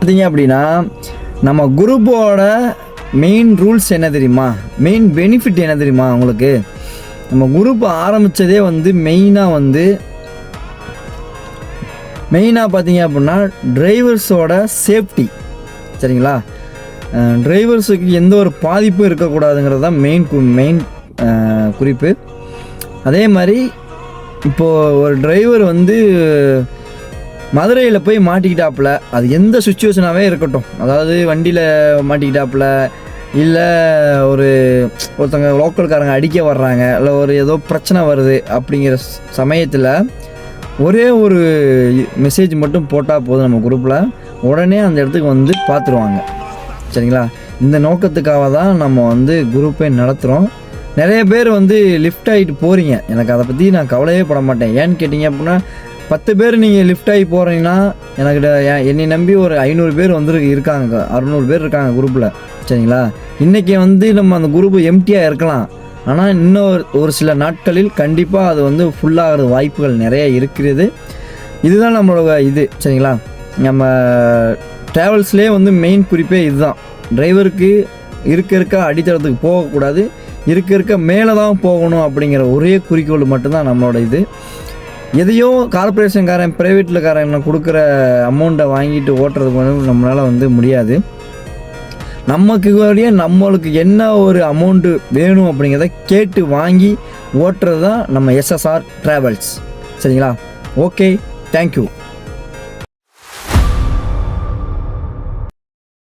பார்த்தீங்க அப்படின்னா நம்ம குரூப்போட மெயின் ரூல்ஸ் என்ன தெரியுமா, மெயின் பெனிஃபிட் என்ன தெரியுமா உங்களுக்கு? நம்ம குரூப் ஆரம்பித்ததே வந்து மெயினாக பார்த்தீங்க அப்படின்னா டிரைவர்ஸோட சேஃப்டி. சரிங்களா? டிரைவர்ஸுக்கு எந்த ஒரு பாதிப்பும் இருக்கக்கூடாதுங்கிறது தான் மெயின் குறிப்பு. அதே மாதிரி இப்போது ஒரு டிரைவர் வந்து மதுரையில் போய் மாட்டிக்கிட்டாப்புல, அது எந்த சுச்சுவேஷனாகவே இருக்கட்டும், அதாவது வண்டியில் மாட்டிக்கிட்டாப்புல, இல்லை ஒருத்தங்க லோக்கல்காரங்க அடிக்க வர்றாங்க, இல்லை ஏதோ பிரச்சனை வருது அப்படிங்கிற சமயத்தில் ஒரே ஒரு மெசேஜ் மட்டும் போட்டால் போதும், நம்ம குரூப்பில் உடனே அந்த இடத்துக்கு வந்து பார்த்துருவாங்க. சரிங்களா? இந்த நோக்கத்துக்காக தான் நம்ம வந்து குரூப்பே நடத்துகிறோம். நிறைய பேர் வந்து லிஃப்ட் ஆகிட்டு போகிறீங்க, எனக்கு அதை பற்றி நான் கவலையே பட மாட்டேன். ஏன்னு கேட்டிங்க அப்படின்னா 10 பேர் நீங்கள் லிஃப்ட் ஆகி போகிறீங்கன்னா எனக்கு என்னை நம்பி ஒரு 500 பேர் இருக்காங்க, 600 பேர் இருக்காங்க குரூப்பில். சரிங்களா? இன்றைக்கி வந்து நம்ம அந்த குரூப்பு எம்டியாக இருக்கலாம், ஆனால் இன்னும் ஒரு சில நாட்களில் கண்டிப்பாக அது வந்து ஃபுல்லாகிறது வாய்ப்புகள் நிறைய இருக்கிறது. இதுதான் நம்மளோட சரிங்களா? நம்ம ட்ராவல்ஸ்லேயே வந்து மெயின் குறிப்பே இதுதான். டிரைவருக்கு இருக்க அடித்தளத்துக்கு போகக்கூடாது, இருக்க மேலே தான் போகணும் அப்படிங்கிற ஒரே குறிக்கோள் மட்டும்தான் நம்மளோட எதையோ கார்பரேஷன்காரன் ப்ரைவேட்லக்காரன் கொடுக்குற அமௌண்ட்டை வாங்கிட்டு ஓட்டுறதுக்கு நம்மளால் வந்து முடியாது. நம்மளுக்கு என்ன ஒரு அமௌண்ட்டு வேணும் அப்படிங்கிறத கேட்டு வாங்கி ஓட்டுறது தான் நம்ம எஸ்எஸ்ஆர் ட்ராவல்ஸ். சரிங்களா? Okay, thank you.